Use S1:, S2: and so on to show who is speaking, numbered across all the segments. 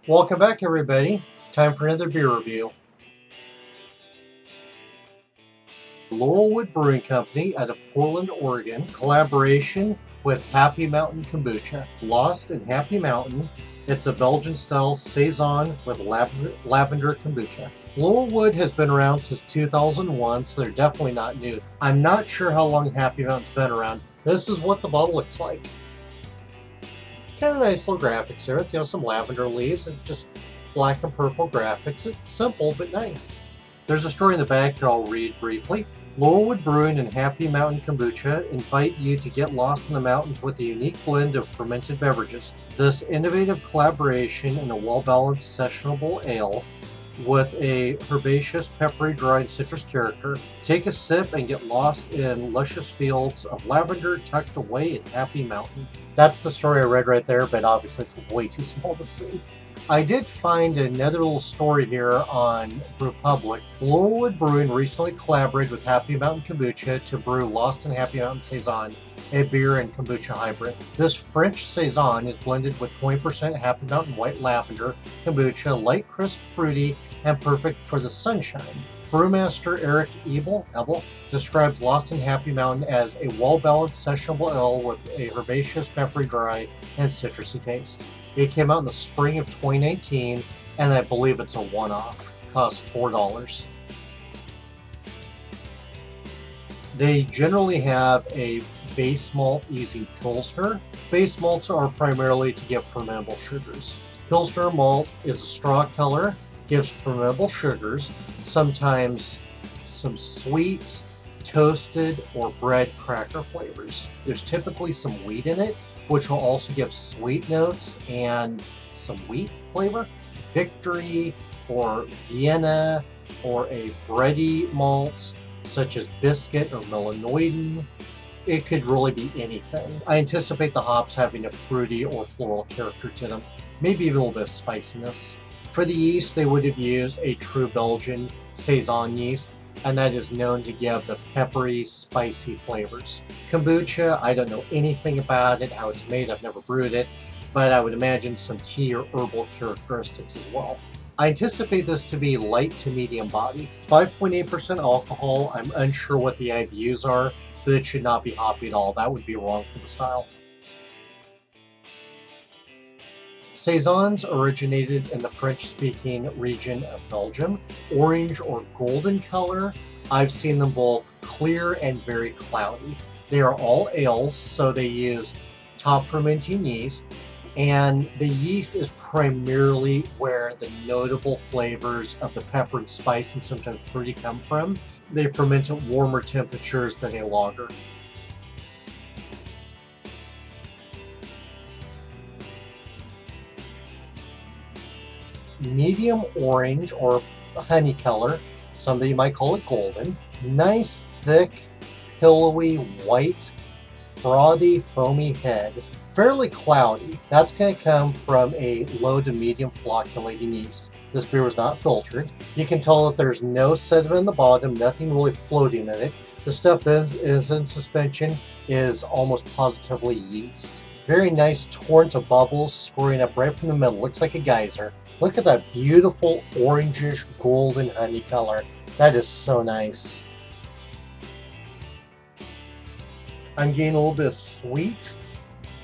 S1: Welcome back, everybody. Time for another beer review. Laurelwood Brewing Company out of Portland, Oregon, collaboration with Happy Mountain Kombucha. Lost in Happy Mountain. It's a Belgian style Saison with lavender kombucha. Laurelwood has been around since 2001, so they're definitely not new. I'm not sure how long Happy Mountain's been around. This is what the bottle looks like. Kind of nice little graphics there. It's, some lavender leaves and just black and purple graphics. It's simple but nice. There's a story in the back here I'll read briefly. Laurelwood Brewing and Happy Mountain Kombucha invite you to get lost in the mountains with a unique blend of fermented beverages. This innovative collaboration in a well-balanced sessionable ale with a herbaceous, peppery, dry, and citrus character. Take a sip and get lost in luscious fields of lavender tucked away in Happy Mountain. That's the story I read right there, but obviously it's way too small to see. I did find another little story here on Brewpublic. Laurelwood Brewing recently collaborated with Happy Mountain Kombucha to brew Lost in Happy Mountain Saison, a beer and kombucha hybrid. This French Saison is blended with 20% Happy Mountain white lavender kombucha, light, crisp, fruity, and perfect for the sunshine. Brewmaster Eric Ebel describes Lost in Happy Mountain as a well-balanced sessionable ale with a herbaceous, peppery, dry, and citrusy taste. It came out in the spring of 2019, and I believe it's a one-off. Costs $4. They generally have a base malt using Pilsner. Base malts are primarily to give fermentable sugars. Pilsner malt is a straw color, gives fermentable sugars, sometimes some sweet, toasted, or bread cracker flavors. There's typically some wheat in it, which will also give sweet notes and some wheat flavor. Victory or Vienna or a bready malt such as biscuit or melanoidin. It could really be anything. I anticipate the hops having a fruity or floral character to them, maybe even a little bit of spiciness. For the yeast, they would have used a true Belgian Saison yeast, and that is known to give the peppery, spicy flavors. Kombucha, I don't know anything about it, how it's made, I've never brewed it, but I would imagine some tea or herbal characteristics as well. I anticipate this to be light to medium body. 5.8% alcohol, I'm unsure what the IBUs are, but it should not be hoppy at all. That would be wrong for the style. Saisons originated in the French-speaking region of Belgium. Orange or golden color, I've seen them both clear and very cloudy. They are all ales, so they use top fermenting yeast, and the yeast is primarily where the notable flavors of the pepper and spice and sometimes fruity come from. They ferment at warmer temperatures than a lager. Medium orange or honey color, somebody might call it golden. Nice, thick, pillowy, white, frothy, foamy head. Fairly cloudy. That's going to come from a low to medium flocculating yeast. This beer was not filtered. You can tell that there's no sediment in the bottom, nothing really floating in it. The stuff that is in suspension is almost positively yeast. Very nice torrent of bubbles scoring up right from the middle. Looks like a geyser. Look at that beautiful orangish golden honey color. That is so nice. I'm getting a little bit of sweet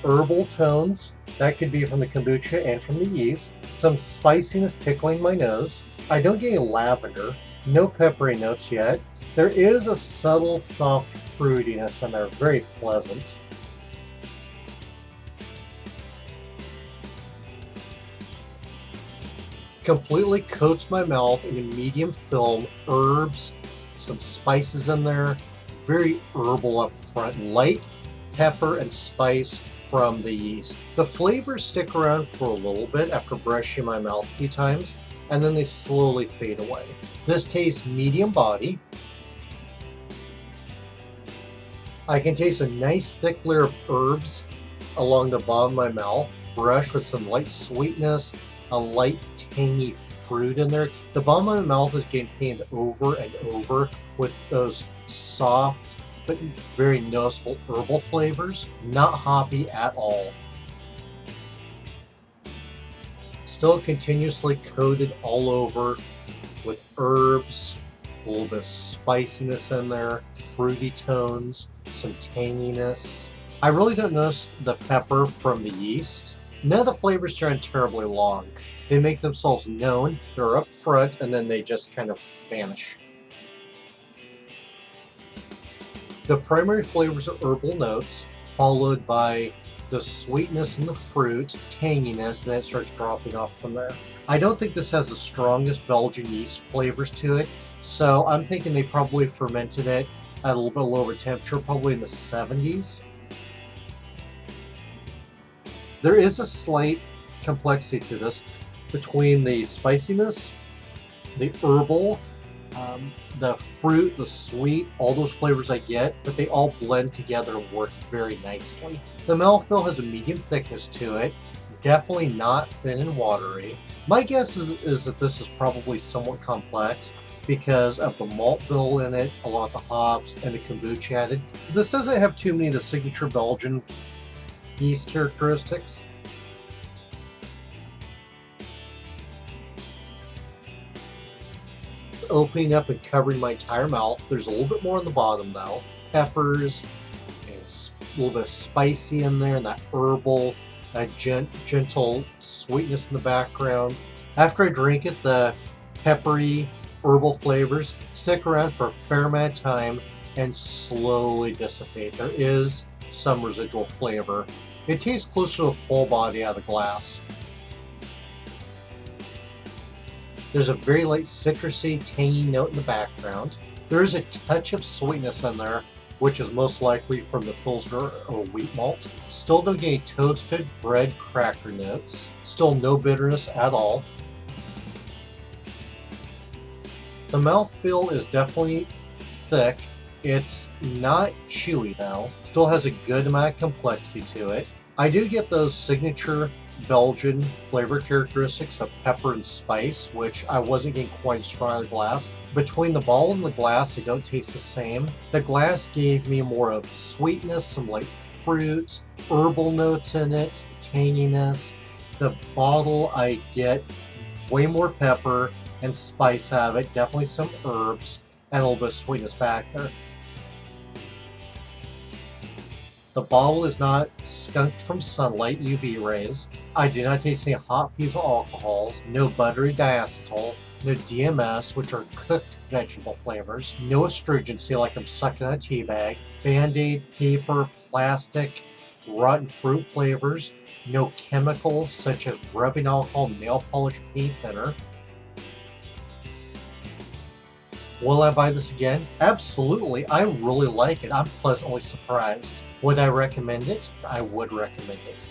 S1: herbal tones. That could be from the kombucha and from the yeast. Some spiciness tickling my nose. I don't get any lavender. No peppery notes yet. There is a subtle soft fruitiness in there. Very pleasant. Completely coats my mouth in a medium film, herbs, some spices in there, very herbal up front, light pepper and spice from the yeast. The flavors stick around for a little bit after brushing my mouth a few times, and then they slowly fade away. This tastes medium body. I can taste a nice thick layer of herbs along the bottom of my mouth, brush with some light sweetness, a light tangy fruit in there. The bottom of my mouth is getting painted over and over with those soft but very noticeable herbal flavors. Not hoppy at all. Still continuously coated all over with herbs, a little bit of spiciness in there, fruity tones, some tanginess. I really don't notice the pepper from the yeast. None of the flavors turn terribly long. They make themselves known, they're up front, and then they just kind of vanish. The primary flavors are herbal notes, followed by the sweetness and the fruit, tanginess, and then it starts dropping off from there. I don't think this has the strongest Belgian yeast flavors to it, so I'm thinking they probably fermented it at a little bit lower temperature, probably in the 70s. There is a slight complexity to this between the spiciness, the herbal, the fruit, the sweet, all those flavors I get, but they all blend together and work very nicely. The mouthfeel has a medium thickness to it, definitely not thin and watery. My guess is that this is probably somewhat complex because of the malt bill in it, along with the hops and the kombucha added. This doesn't have too many of the signature Belgian yeast characteristics. Opening up and covering my entire mouth. There's a little bit more on the bottom though. Peppers and a little bit of spicy in there, and that herbal, that gentle sweetness in the background. After I drink it, the peppery herbal flavors stick around for a fair amount of time and slowly dissipate. There is some residual flavor. It tastes closer to a full body out of the glass. There's a very light citrusy, tangy note in the background. There is a touch of sweetness in there, which is most likely from the Pilsner or wheat malt. Still don't get any toasted bread cracker notes. Still no bitterness at all. The mouthfeel is definitely thick. It's not chewy though. Still has a good amount of complexity to it. I do get those signature Belgian flavor characteristics of pepper and spice, which I wasn't getting quite strong in the glass. Between the bottle and the glass, they don't taste the same. The glass gave me more of sweetness, some light fruit, herbal notes in it, tanginess. The bottle, I get way more pepper and spice out of it, definitely some herbs, and a little bit of sweetness back there. The bottle is not skunked from sunlight, UV rays. I do not taste any hot fusel alcohols, no buttery diacetyl, no DMS, which are cooked vegetable flavors, no astringency like I'm sucking on a tea bag, Band-Aid, paper, plastic, rotten fruit flavors, no chemicals such as rubbing alcohol, nail polish, paint thinner. Will I buy this again? Absolutely. I really like it. I'm pleasantly surprised. Would I recommend it? I would recommend it.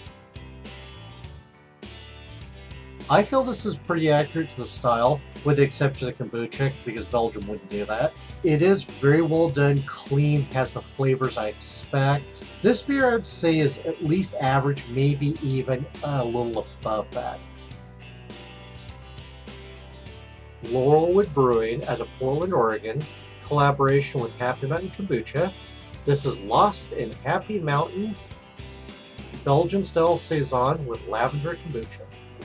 S1: I feel this is pretty accurate to the style, with the exception of the kombucha, because Belgium wouldn't do that. It is very well done, clean, has the flavors I expect. This beer I would say is at least average, maybe even a little above that. Laurelwood Brewing out of Portland, Oregon, collaboration with Happy Mountain Kombucha. This is Lost in Happy Mountain Belgian style Saison with lavender kombucha.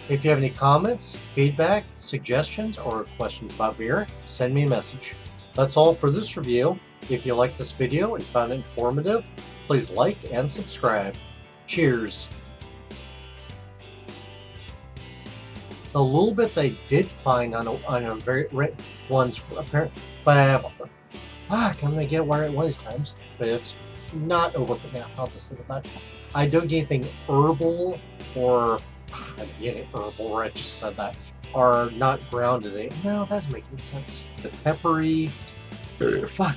S1: If you have any comments, feedback, suggestions, or questions about beer, send me a message. That's all for this review. If you liked this video and found it informative, please like and subscribe. Cheers! A little bit they did find on a very ones for apparent, but I have, fuck, I'm gonna get where it was times, but it's not over. Yeah, I'll just leave it at that. I don't get anything herbal or I'm getting herbal. Where I just said that are not grounded in. No, that doesn't make any sense. The peppery, fuck,